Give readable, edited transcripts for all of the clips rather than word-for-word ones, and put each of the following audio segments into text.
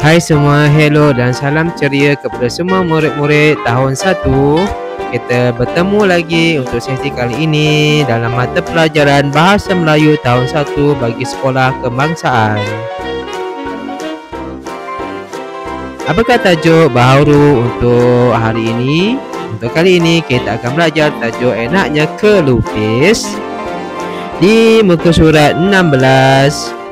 Hai semua, hello dan salam ceria kepada semua murid-murid tahun 1. Kita bertemu lagi untuk sesi kali ini dalam mata pelajaran Bahasa Melayu tahun 1 bagi Sekolah Kebangsaan. Apakah tajuk baharu untuk hari ini? Untuk kali ini kita akan belajar tajuk enaknya kelupis di muka surat 16.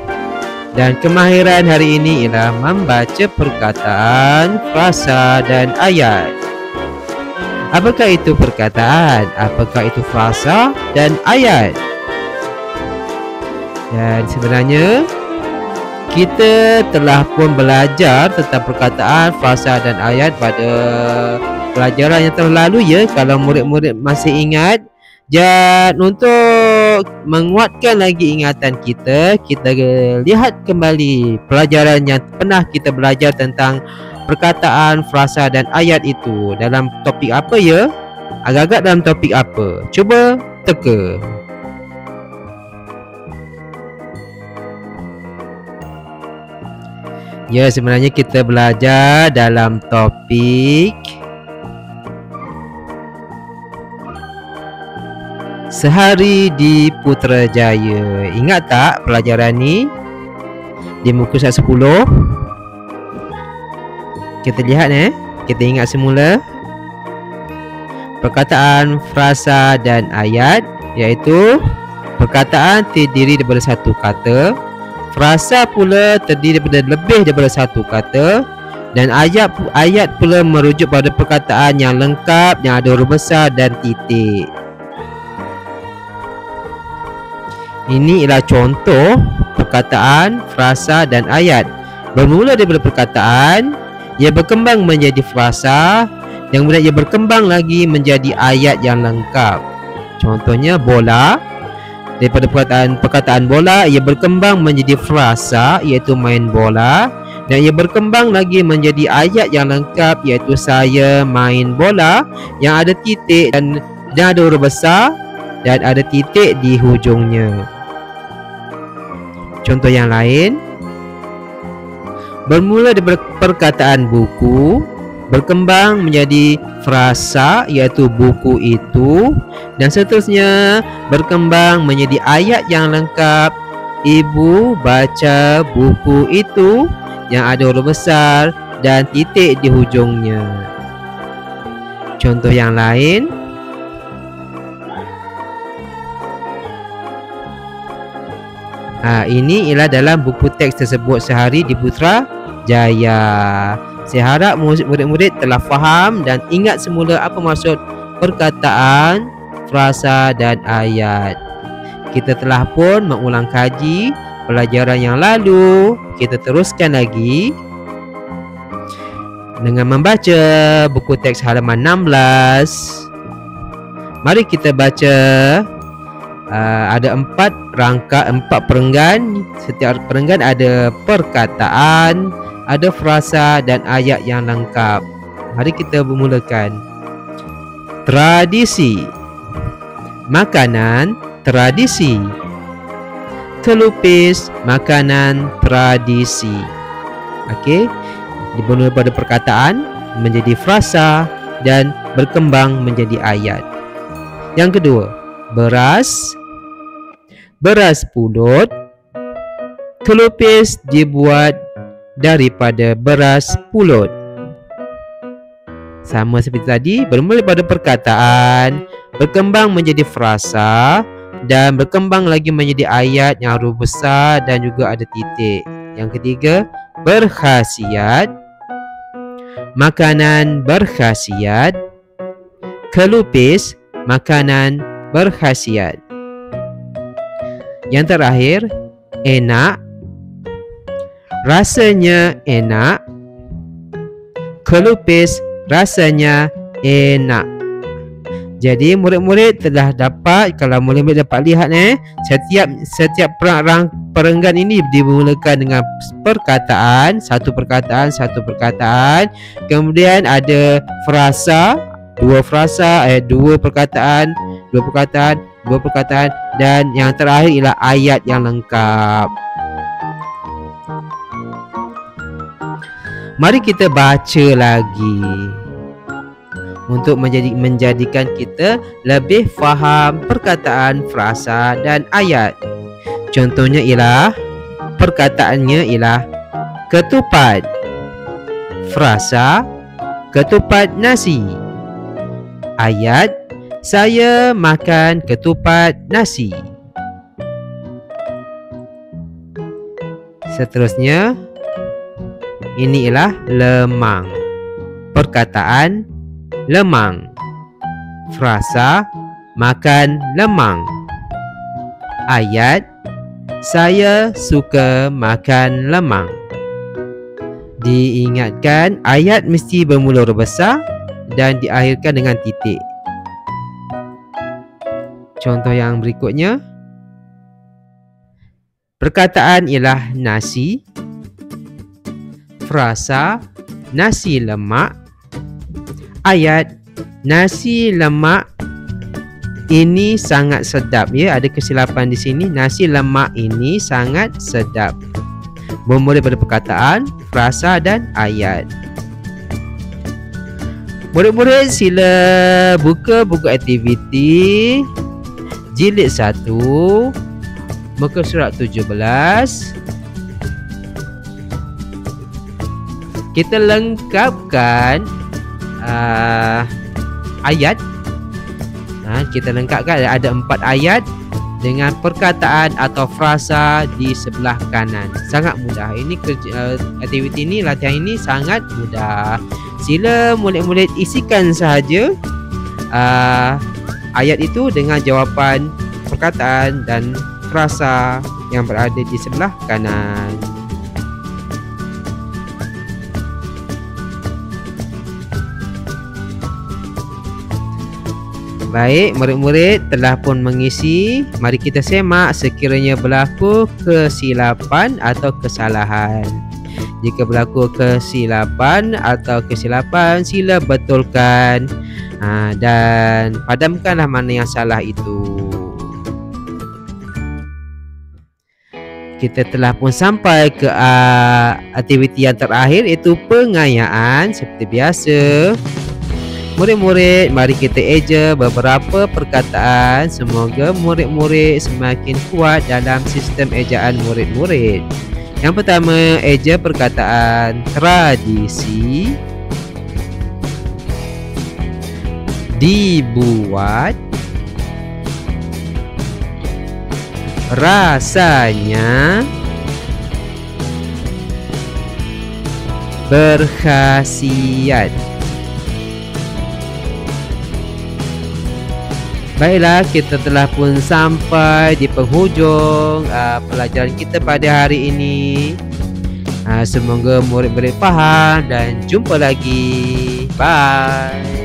Dan kemahiran hari ini ialah membaca perkataan, frasa dan ayat. Apakah itu perkataan? Apakah itu frasa dan ayat? Dan sebenarnya kita telah pun belajar tentang perkataan, frasa dan ayat pada pelajaran yang telah lalu ya, kalau murid-murid masih ingat. Dan untuk menguatkan lagi ingatan kita lihat kembali pelajaran yang pernah kita belajar tentang perkataan, frasa dan ayat itu dalam topik apa ya? Agak-agak dalam topik apa? Cuba teka. Ya, sebenarnya kita belajar dalam topik Sehari di Putrajaya. Ingat tak pelajaran ni? Di muka surat 10. Kita lihat kita ingat semula perkataan, frasa dan ayat, iaitu perkataan terdiri daripada satu kata, frasa pula terdiri daripada lebih daripada satu kata, dan ayat pula merujuk pada perkataan yang lengkap yang ada huruf besar dan titik. Ini ialah contoh perkataan, frasa dan ayat. Bermula daripada perkataan, ia berkembang menjadi frasa, yang kemudian ia berkembang lagi menjadi ayat yang lengkap. Contohnya bola. Daripada perkataan bola, ia berkembang menjadi frasa, iaitu main bola, dan ia berkembang lagi menjadi ayat yang lengkap, iaitu saya main bola, yang ada titik dan ada huruf besar dan ada titik di hujungnya. Contoh yang lain, bermula dari perkataan buku, berkembang menjadi frasa, iaitu buku itu, dan seterusnya berkembang menjadi ayat yang lengkap, ibu baca buku itu, yang ada huruf besar dan titik di hujungnya. Contoh yang lain, ini ialah dalam buku teks tersebut, Sehari di Putrajaya. Saya harap murid-murid telah faham dan ingat semula apa maksud perkataan, frasa dan ayat. Kita telah pun mengulang kaji pelajaran yang lalu. Kita teruskan lagi dengan membaca buku teks halaman 16. Mari kita baca. Ada 4 perenggan. Setiap perenggan ada perkataan, ada frasa dan ayat yang lengkap. Mari kita bermulakan. Tradisi. Makanan tradisi. Kelupis, makanan tradisi. Okey, dimulai pada perkataan menjadi frasa dan berkembang menjadi ayat. Yang kedua, beras pulut. Kelupis dibuat daripada beras pulut. Sama seperti tadi, bermula pada perkataan, berkembang menjadi frasa dan berkembang lagi menjadi ayat yang huruf besar dan juga ada titik. Yang ketiga, berkhasiat. Makanan berkhasiat. Kelupis, makanan berkhasiat. Yang terakhir, enak. Rasanya enak. Kelupis rasanya enak. Jadi murid-murid telah dapat, kalau murid-murid dapat lihat setiap perenggan ini dimulakan dengan perkataan, satu perkataan. Kemudian ada frasa, dua perkataan, dan yang terakhir ialah ayat yang lengkap. Mari kita baca lagi untuk menjadikan kita lebih faham perkataan, frasa dan ayat. Contohnya ialah, perkataannya ialah ketupat. Frasa, ketupat nasi. Ayat, saya makan ketupat nasi. Seterusnya, ini ialah lemang. Perkataan lemang. Frasa, makan lemang. Ayat, saya suka makan lemang. Diingatkan, ayat mesti bermula huruf besar dan diakhirkan dengan titik. Contoh yang berikutnya, perkataan ialah nasi. Frasa, nasi lemak. Ayat, nasi lemak ini sangat sedap. Ya, ada kesilapan di sini. Nasi lemak ini sangat sedap. Bermula daripada perkataan, frasa dan ayat. Murid-murid sila buka buku aktiviti jilid 1, muka surat 17. Kita lengkapkan ayat. Kita lengkapkan, ada 4 ayat dengan perkataan atau frasa di sebelah kanan. Sangat mudah. Ini aktiviti ini, latihan ini sangat mudah. Sila murid-murid isikan sahaja ayat itu dengan jawapan perkataan dan frasa yang berada di sebelah kanan. Baik, murid-murid telah pun mengisi. Mari kita semak sekiranya berlaku kesilapan atau kesalahan. Jika berlaku kesilapan atau kesilapan, sila betulkan dan padamkanlah mana yang salah itu. Kita telah pun sampai ke aktiviti yang terakhir, iaitu pengayaan. Seperti biasa, murid-murid, mari kita eja beberapa perkataan. Semoga murid-murid semakin kuat dalam sistem ejaan murid-murid. Yang pertama, eja perkataan tradisi. Dibuat. Rasanya. Berkhasiat. Baiklah, kita telah pun sampai di penghujung pelajaran kita pada hari ini. Semoga murid-murid faham dan jumpa lagi. Bye.